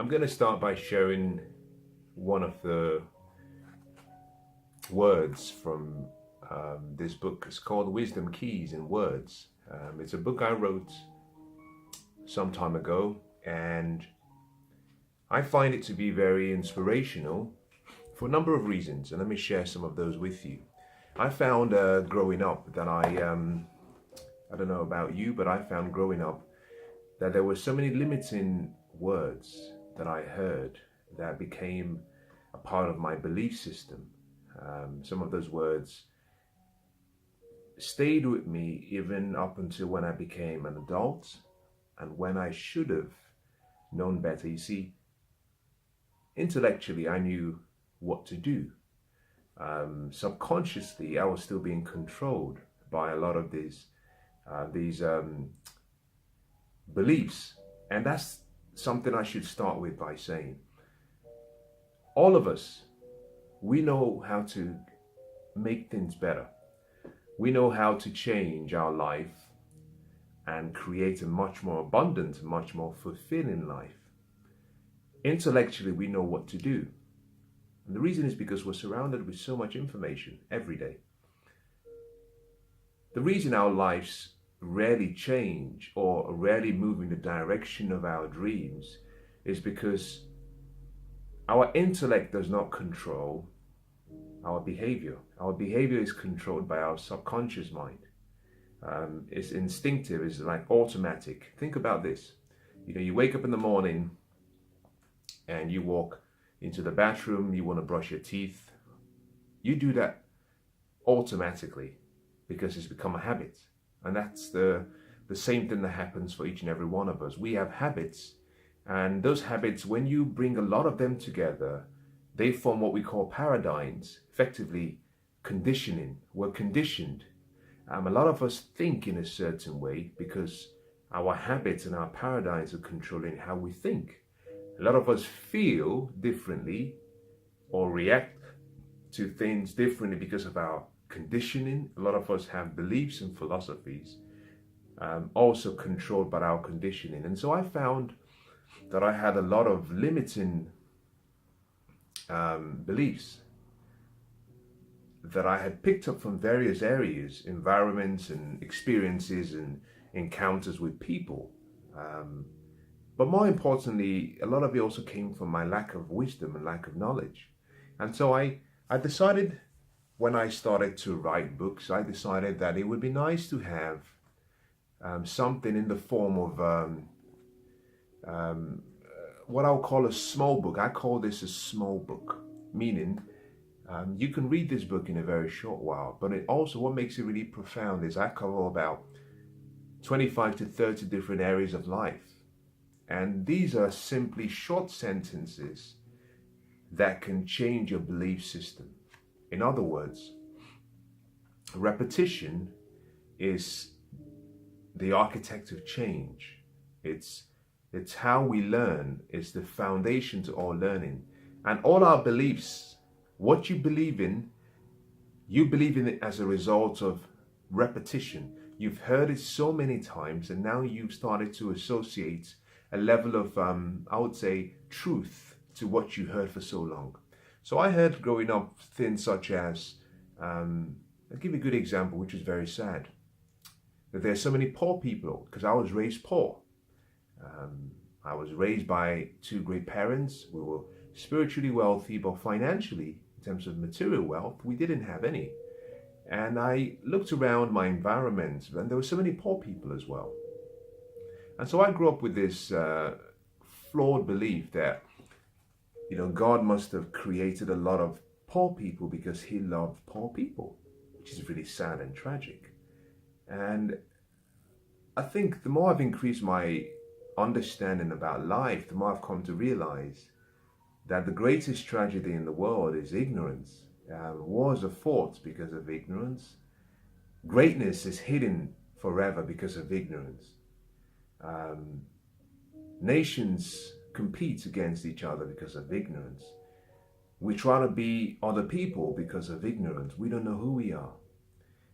I'm going to start by sharing one of the words from this book. It's called Wisdom Keys in Words. It's a book I wrote some time ago, and I find it to be very inspirational for a number of reasons, and let me share some of those with you. I found growing up that I don't know about you, but I found growing up that there were so many limiting words that I heard that became a part of my belief system. Some of those words stayed with me even up until when I became an adult and when I should have known better. You see, intellectually, I knew what to do. Subconsciously, I was still being controlled by a lot of these beliefs. And that's something I should start with by saying. All of us, we know how to make things better. We know how to change our life and create a much more abundant, much more fulfilling life. Intellectually, we know what to do. And the reason is because we're surrounded with so much information every day. The reason our lives rarely change or rarely move in the direction of our dreams is because our intellect does not control our behavior. Our behavior is controlled by our subconscious mind. It's instinctive, it's like automatic. Think about this. You wake up in the morning and you walk into the bathroom, you want to brush your teeth. You do that automatically because it's become a habit. And that's the same thing that happens for each and every one of us. We have habits, and those habits, when you bring a lot of them together, they form what we call paradigms, effectively conditioning. We're conditioned. A lot of us think in a certain way because our habits and our paradigms are controlling how we think. A lot of us feel differently or react to things differently because of our conditioning. A lot of us have beliefs and philosophies also controlled by our conditioning. And so I found that I had a lot of limiting beliefs that I had picked up from various areas, environments and experiences and encounters with people. But more importantly, a lot of it also came from my lack of wisdom and lack of knowledge. And so I decided, when I started to write books, I decided that it would be nice to have something in the form of what I'll call a small book. I call this a small book, meaning you can read this book in a very short while, but it also, what makes it really profound is I cover about 25 to 30 different areas of life. And these are simply short sentences that can change your belief system. In other words, repetition is the architect of change. It's how we learn. It's the foundation to all learning. And all our beliefs, what you believe in it as a result of repetition. You've heard it so many times, and now you've started to associate a level of, I would say, truth to what you heard for so long. So I heard growing up things such as, I'll give you a good example, which is very sad, that there's so many poor people, because I was raised poor. I was raised by two great parents. We were spiritually wealthy, but financially, in terms of material wealth, we didn't have any. And I looked around my environment, and there were so many poor people as well. And so I grew up with this flawed belief that, God must have created a lot of poor people because he loved poor people, which is really sad and tragic. And I think the more I've increased my understanding about life, the more I've come to realize that the greatest tragedy in the world is ignorance. Wars are fought because of ignorance. Greatness is hidden forever because of ignorance. Nations compete against each other because of ignorance. We try to be other people because of ignorance. We don't know who we are.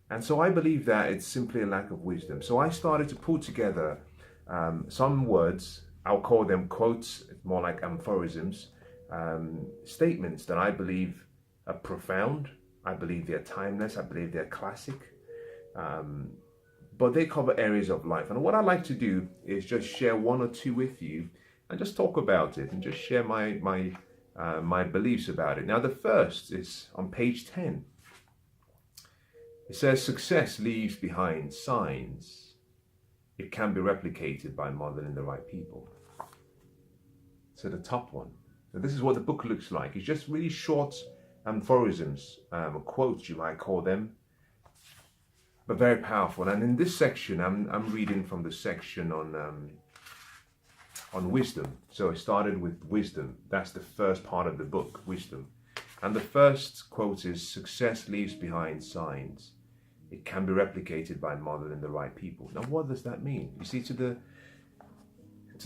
And so I believe that it's simply a lack of wisdom. So I started to put together some words I'll call them quotes, more like aphorisms, statements that I believe are profound. I believe they're timeless. I believe they're classic. But they cover areas of life. And what I like to do is just share one or two with you and just talk about it and just share my beliefs about it. Now, the first is on page 10. It says, success leaves behind signs. It can be replicated by modeling the right people. So the top one. So this is what the book looks like. It's just really short aphorisms, quotes you might call them, but very powerful. And in this section, I'm reading from the section on wisdom. So I started with wisdom. That's the first part of the book, wisdom. And the first quote is, success leaves behind signs. It can be replicated by modeling the right people. Now, what does that mean? You see, to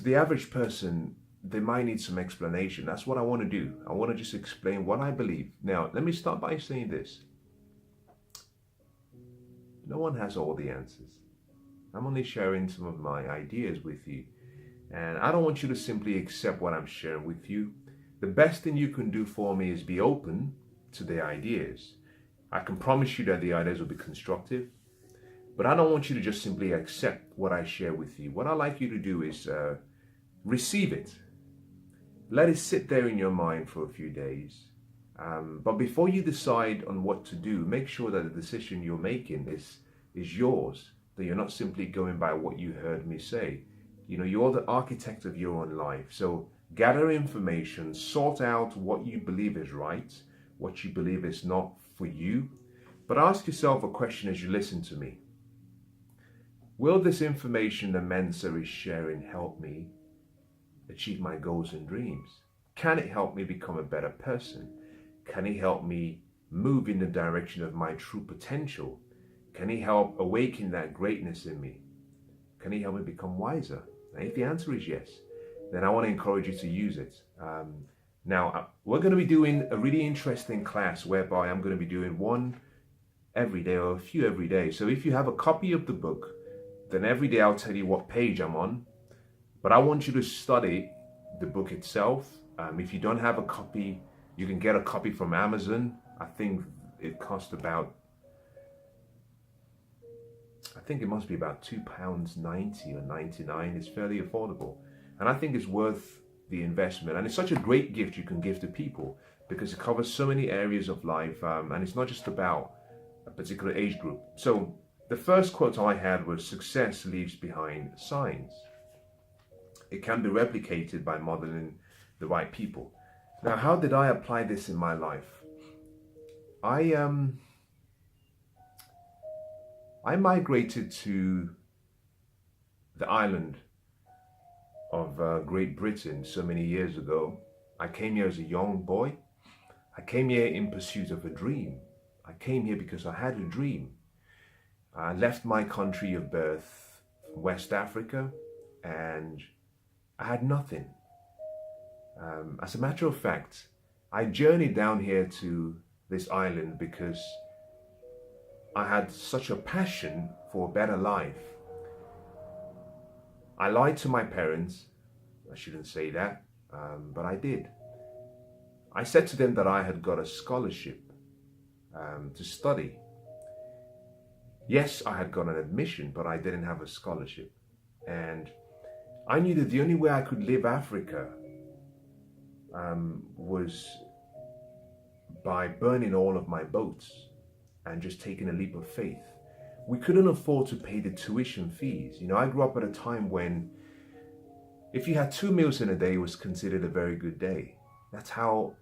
the average person, they might need some explanation. That's what I want to do. I want to just explain what I believe. Now, let me start by saying this. No one has all the answers. I'm only sharing some of my ideas with you. And I don't want you to simply accept what I'm sharing with you. The best thing you can do for me is be open to the ideas. I can promise you that the ideas will be constructive, but I don't want you to just simply accept what I share with you. What I like you to do is receive it. Let it sit there in your mind for a few days. But before you decide on what to do, make sure that the decision you're making is yours, that you're not simply going by what you heard me say. You know, you're the architect of your own life. So gather information, sort out what you believe is right, what you believe is not for you. But ask yourself a question as you listen to me. Will this information that Mensah is sharing help me achieve my goals and dreams? Can it help me become a better person? Can it help me move in the direction of my true potential? Can it help awaken that greatness in me? Can it help me become wiser? And if the answer is yes, then I want to encourage you to use it. Now, we're going to be doing a really interesting class whereby I'm going to be doing one every day or a few every day. So if you have a copy of the book, then every day I'll tell you what page I'm on. But I want you to study the book itself. If you don't have a copy, you can get a copy from Amazon. I think it costs about, I think it must be about £2.90 or 99. It's fairly affordable. And I think it's worth the investment. And it's such a great gift you can give to people because it covers so many areas of life. And it's not just about a particular age group. So the first quote I had was, success leaves behind signs. It can be replicated by modeling the right people. Now, how did I apply this in my life? I migrated to the island of Great Britain so many years ago. I came here as a young boy. I came here in pursuit of a dream. I came here because I had a dream. I left my country of birth, West Africa, and I had nothing. As a matter of fact, I journeyed down here to this island because I had such a passion for a better life. I lied to my parents. I shouldn't say that, but I did. I said to them that I had got a scholarship to study. Yes, I had got an admission, but I didn't have a scholarship. And I knew that the only way I could leave Africa was by burning all of my boats and just taking a leap of faith. We couldn't afford to pay the tuition fees. You know, I grew up at a time when if you had 2 meals in a day, it was considered a very good day. That's how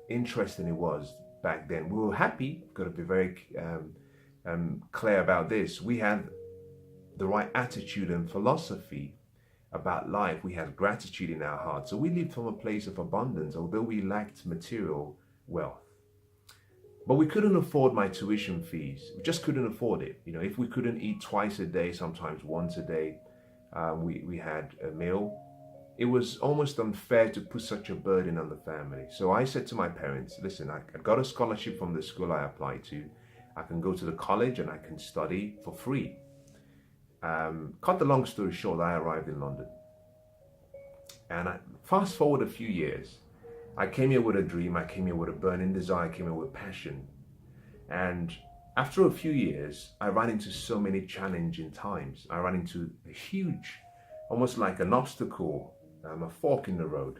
interesting it was back then. We were happy, got to be very clear about this. We had the right attitude and philosophy about life. We had gratitude in our hearts. So we lived from a place of abundance, although we lacked material wealth. But we couldn't afford my tuition fees. We just couldn't afford it. You know, if we couldn't eat twice a day, sometimes once a day, we had a meal. It was almost unfair to put such a burden on the family. So I said to my parents, listen, I got a scholarship from the school I applied to. I can go to the college and I can study for free. Cut the long story short, I arrived in London. And fast forward a few years, I came here with a dream, I came here with a burning desire, I came here with passion. And after a few years, I ran into so many challenging times. I ran into a huge, almost like an obstacle, a fork in the road.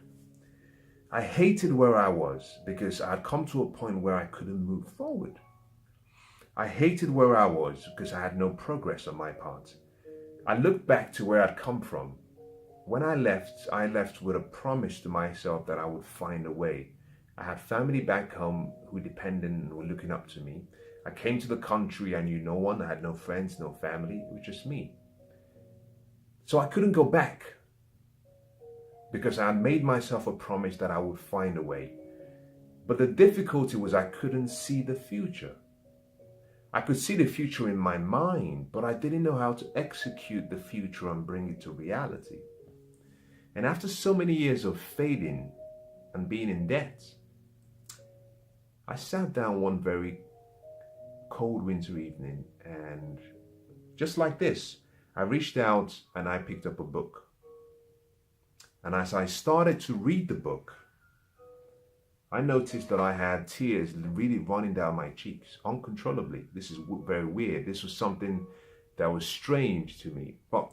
I hated where I was because I had come to a point where I couldn't move forward. I hated where I was because I had no progress on my part. I looked back to where I'd come from. When I left with a promise to myself that I would find a way. I had family back home who depended and were looking up to me. I came to the country, I knew no one, I had no friends, no family, it was just me. So I couldn't go back because I had made myself a promise that I would find a way. But the difficulty was I couldn't see the future. I could see the future in my mind, but I didn't know how to execute the future and bring it to reality. And after so many years of failing and being in debt, I sat down one very cold winter evening, and just like this, I reached out and I picked up a book. And as I started to read the book, I noticed that I had tears really running down my cheeks uncontrollably. This is very weird. This was something that was strange to me. But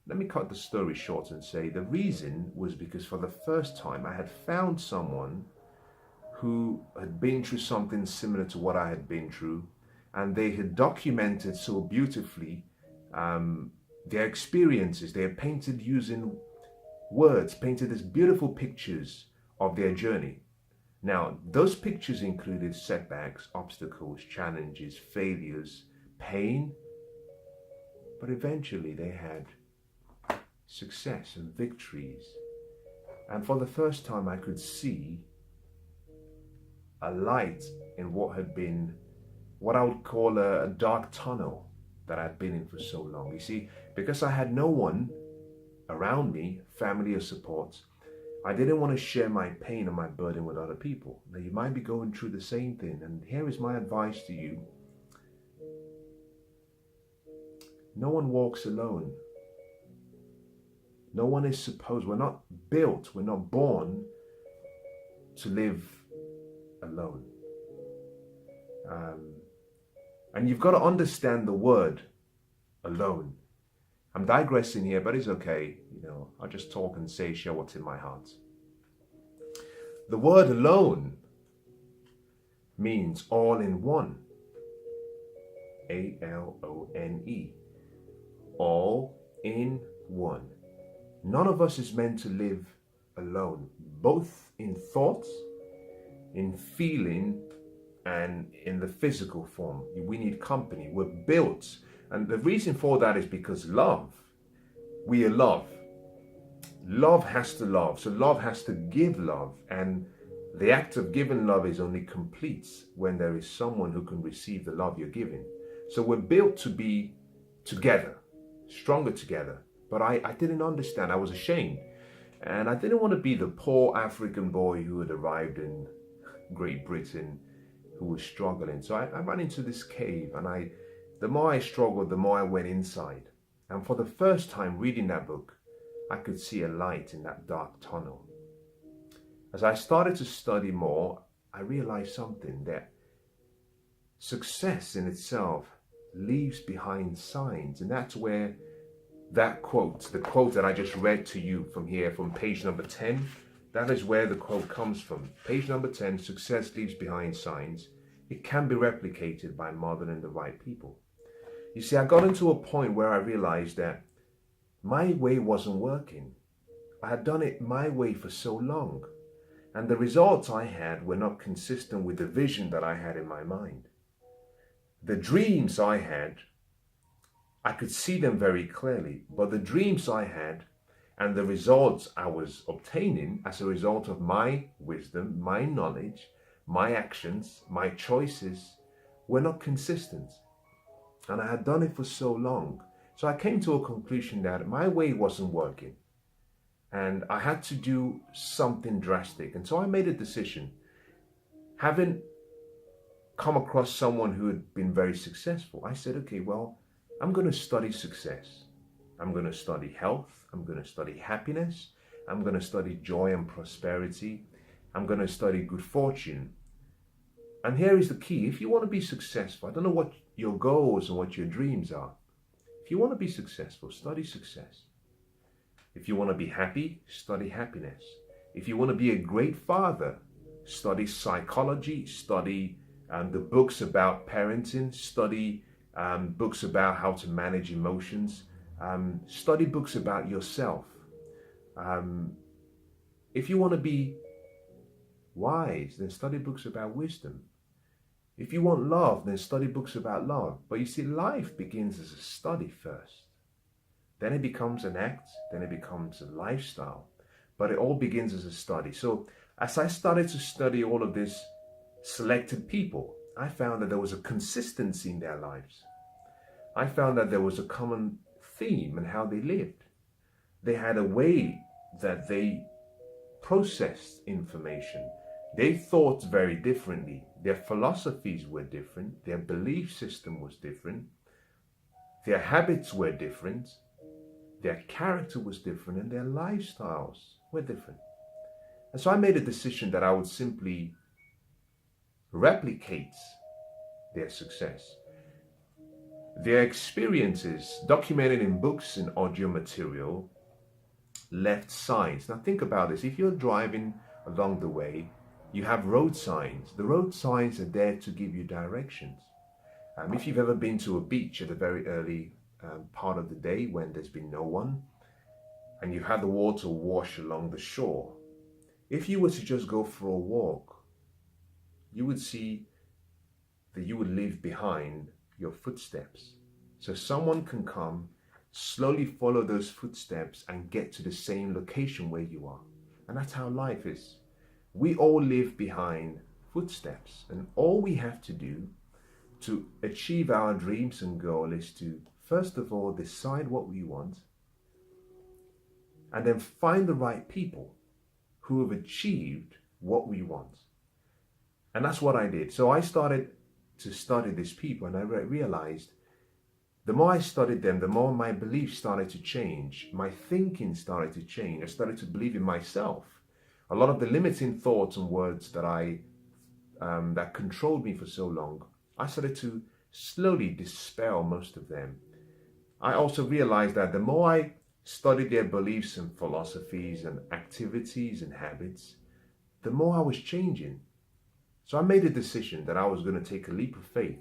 let me cut the story short and say the reason was because for the first time I had found someone who had been through something similar to what I had been through, and they had documented so beautifully their experiences. They had painted using words, painted these beautiful pictures of their journey. Now, those pictures included setbacks, obstacles, challenges, failures, pain, but eventually they had success and victories. And for the first time, I could see a light in what had been what I would call a dark tunnel that I'd been in for so long. You see, because I had no one around me, family or support, I didn't want to share my pain and my burden with other people. Now, you might be going through the same thing, and here is my advice to you. No one walks alone. No one is supposed, we're not built, we're not born to live alone. And you've got to understand the word alone. I'm digressing here, but it's okay. I'll just talk and share what's in my heart. The word alone means all in one. A-L-O-N-E. All in one. None of us is meant to live alone, both in thoughts, in feeling, and in the physical form. We need company. We're built. And the reason for that is because love. We are love. Love has to love. So love has to give love. And the act of giving love is only complete when there is someone who can receive the love you're giving. So we're built to be together, stronger together. But I didn't understand. I was ashamed. And I didn't want to be the poor African boy who had arrived in Great Britain who was struggling. So I ran into this cave, and the more I struggled, the more I went inside. And for the first time reading that book, I could see a light in that dark tunnel. As I started to study more, I realized something, that success in itself leaves behind signs. And that's where that quote, the quote that I just read to you from here, from page number 10, that is where the quote comes from. Page number 10, success leaves behind signs. It can be replicated by modeling the right people. You see, I got into a point where I realized that my way wasn't working. I had done it my way for so long, and the results I had were not consistent with the vision that I had in my mind. The dreams I had, I could see them very clearly, but the dreams I had and the results I was obtaining as a result of my wisdom, my knowledge, my actions, my choices were not consistent. And I had done it for so long. So I came to a conclusion that my way wasn't working. And I had to do something drastic. And so I made a decision. Having come across someone who had been very successful, I said, okay, well, I'm going to study success. I'm going to study health. I'm going to study happiness. I'm going to study joy and prosperity. I'm going to study good fortune. And here is the key. If you want to be successful, I don't know what your goals and what your dreams are. If you want to be successful, study success. If you want to be happy, study happiness. If you want to be a great father, study psychology, study the books about parenting, study books about how to manage emotions, study books about yourself. If you want to be wise, then study books about wisdom. If you want love, then study books about love. But you see, life begins as a study first. Then it becomes an act, then it becomes a lifestyle. But it all begins as a study. So as I started to study all of these selected people, I found that there was a consistency in their lives. I found that there was a common theme in how they lived. They had a way that they processed information. They thought very differently. Their philosophies were different. Their belief system was different. Their habits were different. Their character was different, and their lifestyles were different. And so I made a decision that I would simply replicate their success. Their experiences, documented in books and audio material, left signs. Now think about this. If you're driving along the way, you have road signs. The road signs are there to give you directions. If you've ever been to a beach at a very early part of the day when there's been no one, and you've had the water wash along the shore, if you were to just go for a walk, you would see that you would leave behind your footsteps. So someone can come, slowly follow those footsteps and get to the same location where you are. And that's how life is. We all live behind footsteps, and all we have to do to achieve our dreams and goal is to, first of all, decide what we want, and then find the right people who have achieved what we want. And that's what I did. So I started to study these people, and I realized the more I studied them, the more my beliefs started to change. My thinking started to change. I started to believe in myself. A lot of the limiting thoughts and words that that controlled me for so long, I started to slowly dispel most of them. I also realized that the more I studied their beliefs and philosophies and activities and habits, the more I was changing. So I made a decision that I was going to take a leap of faith.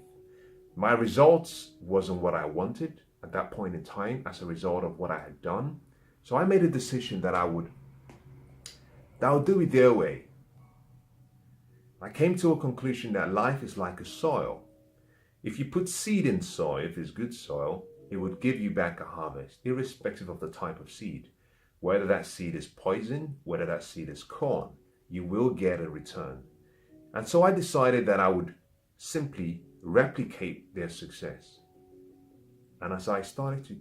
My results wasn't what I wanted at that point in time as a result of what I had done. So I made a decision that I would do it their way. I came to a conclusion that life is like a soil. If you put seed in soil, if it's good soil, it would give you back a harvest, irrespective of the type of seed. Whether that seed is poison, whether that seed is corn, you will get a return. And so I decided that I would simply replicate their success. And as I started to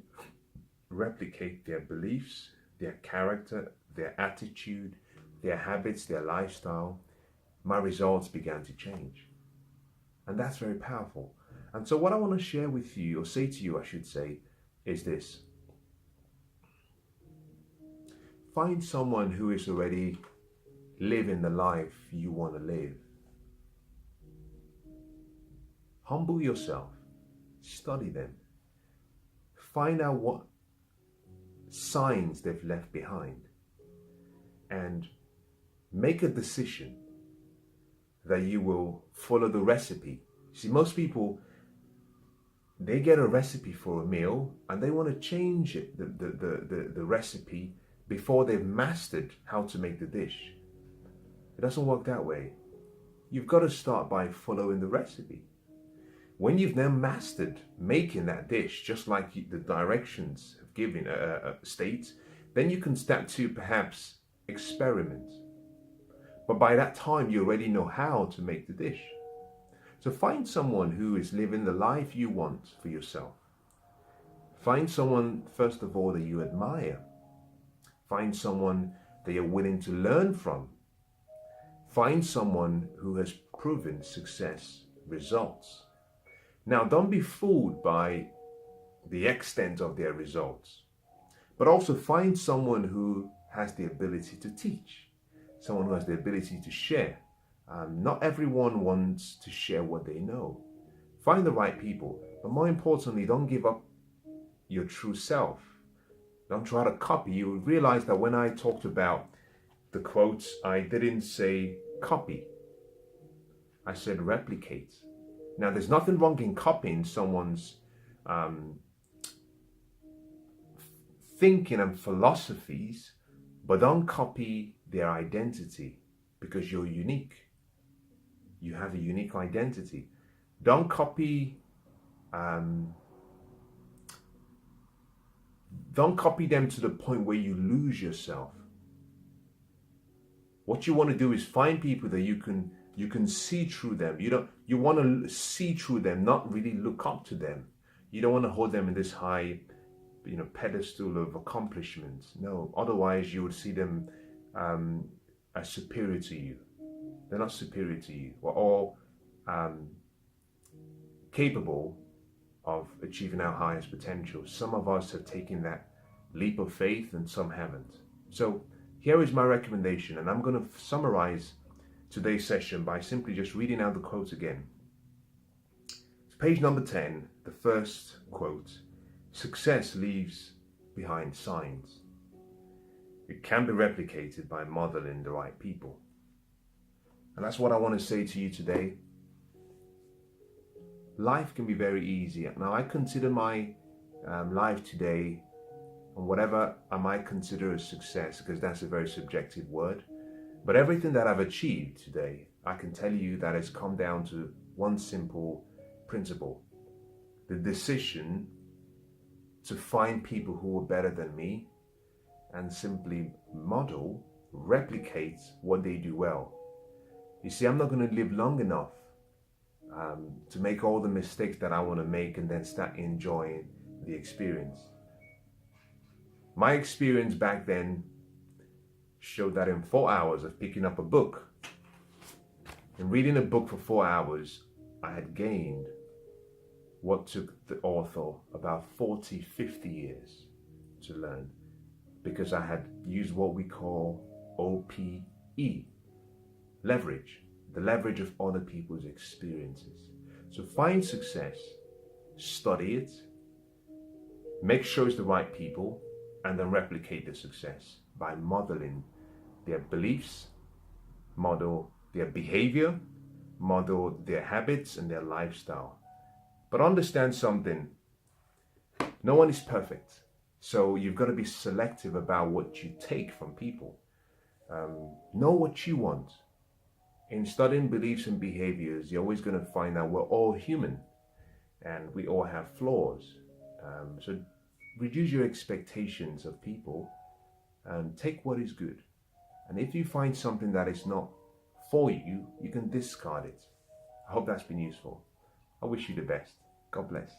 replicate their beliefs, their character, their attitude, their habits, their lifestyle, my results began to change. And that's very powerful. And so what I want to share with you, or say to you, I should say, is this. Find someone who is already living the life you want to live. Humble yourself. Study them. Find out what signs they've left behind. And make a decision that you will follow the recipe. See, most people, they get a recipe for a meal and they want to change it, the recipe before they've mastered how to make the dish. It doesn't work that way. You've got to start by following the recipe. When you've now mastered making that dish, just like the directions have given state, then you can start to perhaps experiment. But by that time, you already know how to make the dish. So find someone who is living the life you want for yourself. Find someone, first of all, that you admire. Find someone that you're willing to learn from. Find someone who has proven success results. Now, don't be fooled by the extent of their results, but also find someone who has the ability to teach, someone who has the ability to share. Not everyone wants to share what they know. Find the right people, but more importantly, don't give up your true self. Don't try to copy. You realize that when I talked about the quotes, I didn't say copy. I said replicate. Now, there's nothing wrong in copying someone's thinking and philosophies, but don't copy their identity, because you're unique. You have a unique identity. Don't copy them to the point where you lose yourself. What you want to do is find people that you can see through them. You want to see through them, not really look up to them. You don't want to hold them in this high, pedestal of accomplishments. No, otherwise you would see them as superior to you. They're not superior to you. We're all capable of achieving our highest potential. Some of us have taken that leap of faith and some haven't. So here is my recommendation, and I'm going to summarize today's session by simply just reading out the quote again. It's page number 10, the first quote. Success leaves behind signs. It can be replicated by modeling the right people. And that's what I want to say to you today. Life can be very easy. Now, I consider my life today, and whatever I might consider a success, because that's a very subjective word, but everything that I've achieved today, I can tell you that it's come down to one simple principle: the decision to find people who are better than me and simply model, replicate what they do well. You see, I'm not going to live long enough to make all the mistakes that I want to make and then start enjoying the experience. My experience back then showed that in 4 hours of picking up a book and reading a book for 4 hours, I had gained what took the author about 40, 50 years to learn, because I had used what we call OPE, leverage, the leverage of other people's experiences. So find success, study it, make sure it's the right people, and then replicate the success by modeling their beliefs, model their behavior, model their habits and their lifestyle. But understand something, no one is perfect. So you've got to be selective about what you take from people. Know what you want. In studying beliefs and behaviors, you're always going to find out we're all human and we all have flaws. So reduce your expectations of people and take what is good. And if you find something that is not for you, you can discard it. I hope that's been useful. I wish you the best. God bless.